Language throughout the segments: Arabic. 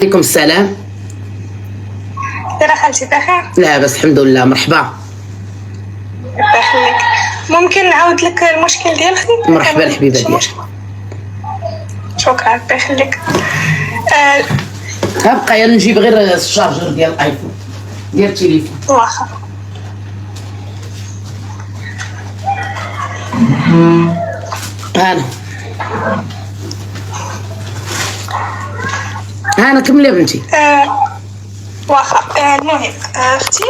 عليكم السلام. ترى خالتي بخير؟ لا بس الحمد لله. مرحبا. الله يخليك. ممكن نعاود لك المشكل ديال اختي؟ مرحبا الحبيبه ديالي. شكرا الله يخليك. بقى يلا نجيب غير الشارجر ديال الايفون ديال التليفون. واخا. هانا كملي بنتي. واخا. المهم اختي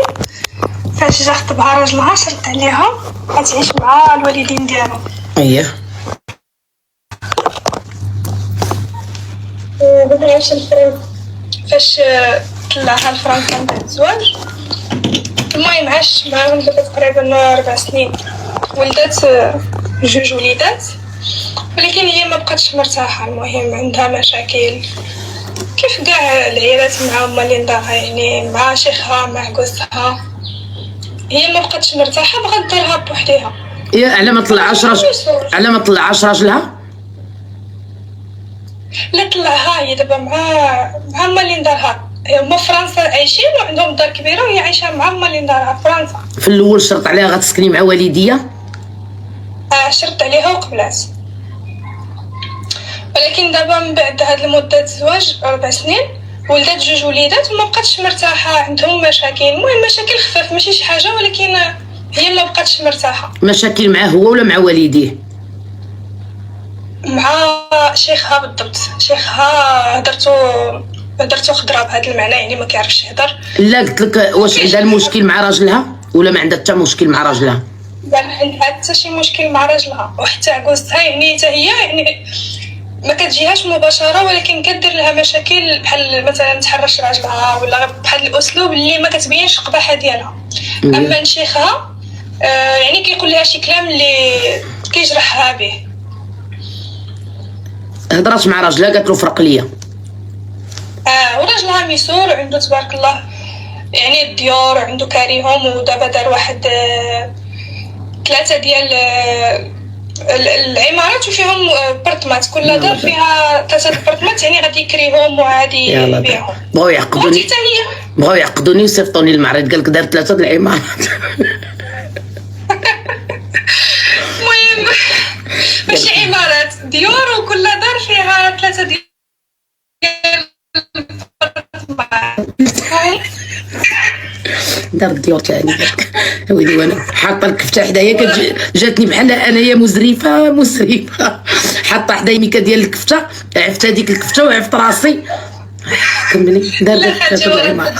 فاش جا خطبها راجلها شرط عليها غتعيش مع الوالدين ديالو. اييه. بدنا عايشة لفرنسا. فاش طلعها لفرنسا من بعد الزواج، المهم عاش معاهم دابا تقريبا 4 سنين، ولدات 2 وليدات، ولكن هي ما بقاتش مرتاحة. المهم عندها مشاكل كيف كاع العيالات مع هما اللي دارها، يعني مع شيخها مع جوزها. هي ما بقاتش مرتاحة، بغات دارها بوحديها. يا على ما طلعش راجلها. لا طلعها هي دابا مع هما اللي دارها. هما في فرنسا عايشين وعندهم دار كبيرة وهي عايشة مع هما اللي دارها في فرنسا. في الاول شرط عليها غتسكني مع والديها. شرط عليها وقبلات، ولكن دابا من بعد هاد المدة الزواج 4 سنين ولدات 2 وليدات وما بقاتش مرتاحة، عندهم مشاكل. المهم مشاكل خفاف ماشي شي حاجة، ولكن هي ما بقاتش مرتاحة. مشاكل معاه هو ولا مع والديه؟ مع شيخها بالضبط. شيخها هدرتو خضرا بهذا المعنى، يعني ما كيعرفش يهضر. لا قلت لك واش عندها المشكل مع راجلها ولا ما عندها حتى مشكل مع راجلها؟ لا ما عندها حتى شي مشكل مع راجلها، وحتى عكوزتها يعني حتى هي يعني ما كتجيهاش مباشره، ولكن كدير لها مشاكل بحال مثلا تحرش راجلها ولا بحال الاسلوب اللي ما كتبينش القباحه ديالها. اما شيخها يعني كيقول لها شي كلام اللي كيجرحها به. هضرات مع راجلها قالت له فرق ليا. وراجلها ميسور وعنده تبارك الله يعني الديور وعنده كاريهم، ودابا دار واحد 3 ديال العمارات وفيهم برطمات، كل دار فيها 3 برطمات، يعني غادي يكريهم وغادي يبيعهم. بغاو يعقدوني ويصيفطوني للمعرض، قالك دار 3 د العمارات. المهم ماشي عمارات، ديور وكل دار فيها 3 ديال دار الديور تاعي. ويلي وانا حاطه الكفته حدايا جاتني بحال انايا مسرفه حاطه حدايا ميكا ديال الكفته، عفت هذيك الكفته وعفت راسي. كملي. دار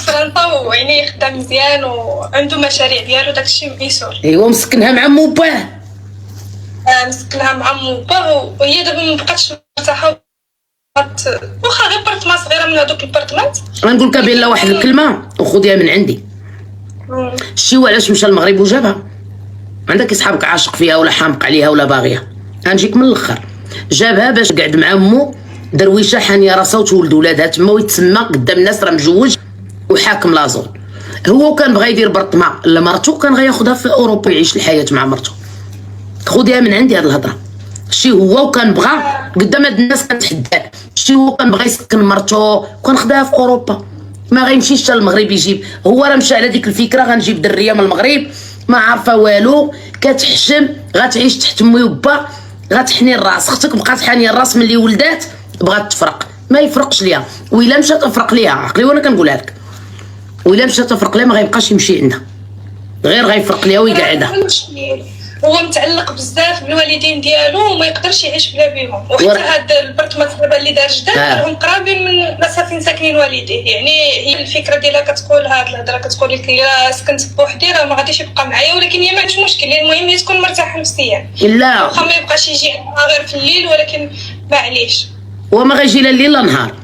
فرنسا وعينيه خدام مزيان وعنده مشاريع ديالو، داكشي ميسور. ايوا مسكنها مع مو باه. مسكنها مع مو باه، وهي دابا ما بقاتش مرتاحه. واخا غير برطمان صغيره من هذوك البرطمات. غنقول لك بلا واحد الكلمه وخذيها من عندي. شتي علاش مشى المغرب وجابها؟ عندك صحابك عاشق فيها ولا حامق عليها ولا باغيها؟ غنجيك من الاخر. جابها باش قعد مع امو درويشه حانيه راسها وتولد ولادها تما ويتسمى قدام الناس راه مجوج وحاكم لازون. هو كان بغا يدير برطمه لمرته، كان غياخذها في اوروبا يعيش الحياه مع مرته. خذيها من عندي هاد الهضره. شي هو وكان بغا قدام هاد الناس كنتحداك، شي هو كان بغا يسكن مرته وكان خداها في اوروبا، ما غيمشيش حتى المغرب يجيب. هو راه مشى على ديك الفكره غنجيب دريه من المغرب ما عارفه والو، كتحشم غتعيش تحت مي وبا، غتحني الراس. اختك بقات حانيه الراس ملي ولدات بغات تفرق، ما يفرقش ليها. وإلا مشى تفرق ليها عقلي وانا كنقولها لك، وإلا مشى تفرق ليها ما غيبقاش يمشي عندها، غير غيفرق ليها ويقعدها. هو متعلق بزاف بالوالدين ديالو وما يقدرش يعيش بلا بيهم. وحتى هاد البرطمات دابا اللي دار جداد راهم قرابين من المسافه فين ساكنين والديه. يعني هي الفكره ديالها كتقول هاد الهضره، كتقول لك الا سكنت بوحدي راه ما غاديش يبقى معايا، ولكن هي ما عندهاش مشكل. المهم هي تكون مرتاحه نفسيا. لا واخا ما يبقاش يجي عندها غير في الليل، ولكن معليش هو ما غيجي لا الليل لا نهار.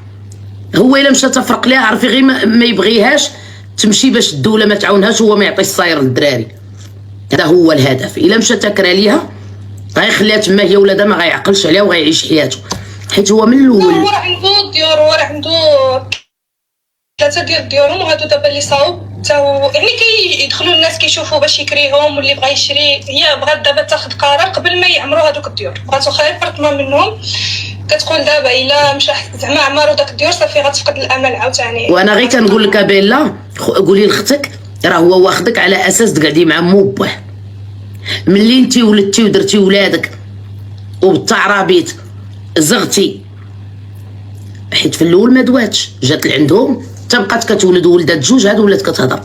هو الا مشى تفرق ليها عرفي غير ما يبغيهاش تمشي باش الدوله ما تعاونهاش، هو ما يعطيش الصاير للدراري. هذا هو الهدف. الا مشى تكرا ليها غيخليها تما هي ولادها ما غيعقلش عليها وغيعيش حياته، حيت هو من الاول هو راه عنده ديور، هو راه عنده 3 ديال الديورهم، وهادو دابا اللي صاوب حتى هو يعني كيدخلوا الناس كيشوفوا باش يكريهم، واللي بغا يشري. هي بغات دابا تاخذ قرار قبل ما يعمروا هادوك الديور، بغات واخا يبرطما منهم كتقول دابا الا مشى زعما عمرو داك الديور صافي غتفقد الامل عاوتاني. وانا غير كنقول لك بيلا قولي لختك راه هو واخدك على اساس تقعدي مع مو باه. ملي انت ولدتي ودرتي ولادك وبالتعرابيط زغتي، حيت في الاول ما دواتش، جات لعندهم تبقات كتولد ولدات جوج، هاد ولات كتهضر،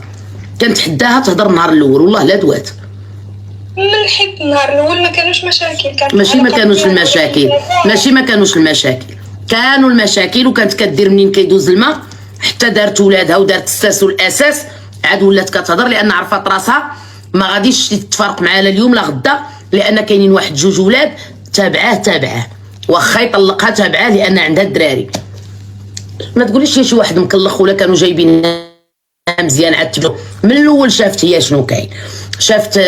كنتحداها تهضر النهار الاول والله لا دوات. من حيت النهار الاول ما كانوش مشاكل، كانت ماشي ما كانوش المشاكل، ماشي ما كانوش المشاكل، كانوا المشاكل. وكانت كدير منين كيدوز الماء حتى دارت ولادها ودارت الساس والاساس، عاد ولات كتهضر لان عرفات راسها ما غاديش تتفارق معاه لا اليوم لا غدا، لان كاينين واحد جوج ولاد تابعاه واخا يطلقها تابعاه لان عندها الدراري. ما تقوليش شي واحد مكلخ ولا كانوا جايبين مزيان عاد من الاول. شافت هي شنو كاين، شافت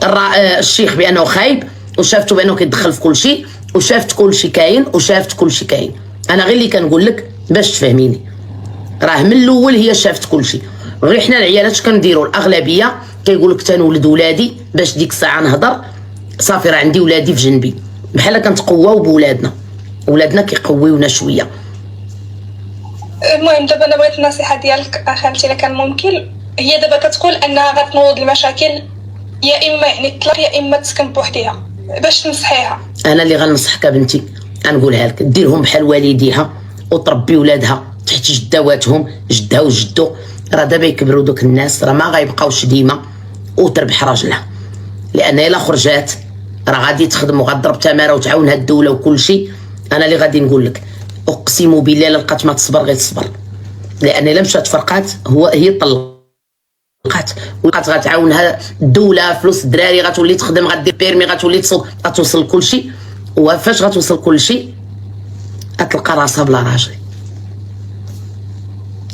الشيخ بانه خايب، وشافته بانه كيدخل في كل شيء، وشافت كل شيء كاين، وشافت كل شيء كاين. انا غير اللي كنقول لك باش تفهميني، راه من الاول هي شافت كل شيء. غير حنا العيالات كنديروا الاغلبيه كيقول لك تنولد ولادي باش ديك الساعه نهضر صافي راه عندي ولادي في جنبي، بحال كنتقواو بولادنا، ولادنا كيقويونا شويه. المهم دابا انا بغيت النصيحه ديالك خالتي الا كان ممكن. هي دابا كتقول انها غتنوض المشاكل، يا اما يعني تطلق يا اما تسكن بوحديها، باش تنصحيها؟ انا اللي غنصحك بنتي غنقولها لك، ديرهم بحال والديها وتربي ولادها تحت جداواتهم، جدها وجدو. راه دابا يكبروا دوك الناس راه ما غيبقاوش ديما، وتربح راجلها، لان الا خرجات راه غادي تخدم وغضرب تماره وتعاونها الدوله وكل شيء. انا اللي غادي نقول لك اقسم بالله الا لقات ما تصبر غير تصبر، لان الا مشات فرقات هي طلقات ولقات غتعاونها الدوله، فلوس الدراري غتولي تخدم، غدير بيرمي، غتولي غتوصل كل شيء. وفاش غتوصل كل شيء غتلقى راسها بلا راجل.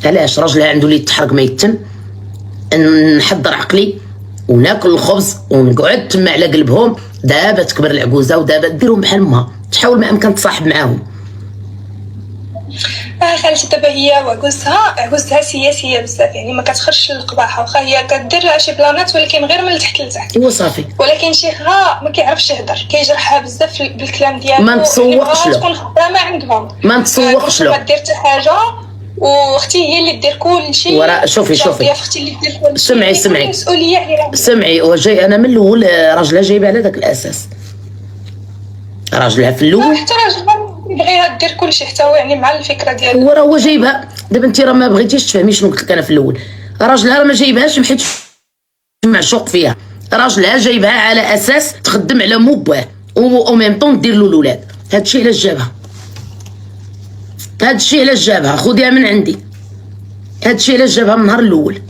علاش؟ راجلها عنده اللي يتحرق ما يتم، نحضر عقلي وناكل الخبز ونقعد تما على قلبهم. دابا تكبر العجوزه ودابا ديرهم بحال امها، تحاول ما امكن تصاحب معاهم. خالتي دابا هي عجوزها سياسيه بزاف، يعني ما كتخرجش للقباحه، واخا هي كدير شي بلانات ولكن غير من التحت لتحت. ايوا صافي. ولكن شيخها ما كيعرفش يهضر، كيجرحها بزاف بالكلام ديالو. ما نتسوقش له، تكون خدامه عندهم، ما نتسوقش له. ما دير حتى حاجه، واختي هي اللي دير كل شيء. ورا شوفي اختي اللي دير كل سمعي شيء. المسؤوليه عليها. سمعي وجاي انا من الاول راجلها جايبه على داك الاساس، راجلها في الاول حتى راجلها بغيها دير كل شيء، حتى هو يعني مع الفكره ديالو. وراه هو جايبها. دابا انت راه ما بغيتيش تفهمي شنو قلت لك انا في الاول. راجلها راه ما جايبهاش حيت معشوق فيها، راجلها جايبها على اساس تخدم على مو باه او ميم طون دير له الاولاد. هادشي علاش جابها، هادشي علاش جابها، خديها من عندي. هادشي علاش جابها من النهار الاول،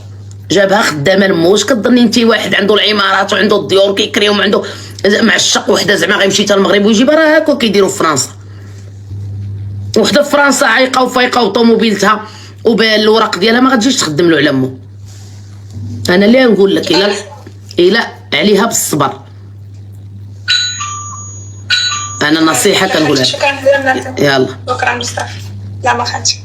جابها خدامه لموش. كتظني انت واحد عنده العمارات وعنده الديور كيكريهم، عنده معشق وحده زعما غيمشي حتى المغرب ويجيبها؟ راه هاكا كيديروا في فرنسا. وحده في فرنسا عايقه وفايقه وطوموبيلتها وبالوراق ديالها ما غتجيش تخدم له على مو. انا اللي نقول لك الا عليها بالصبر. انا نصيحه كنقولها. شكرا. يلا شكرا بزاف. لا ما خالتي.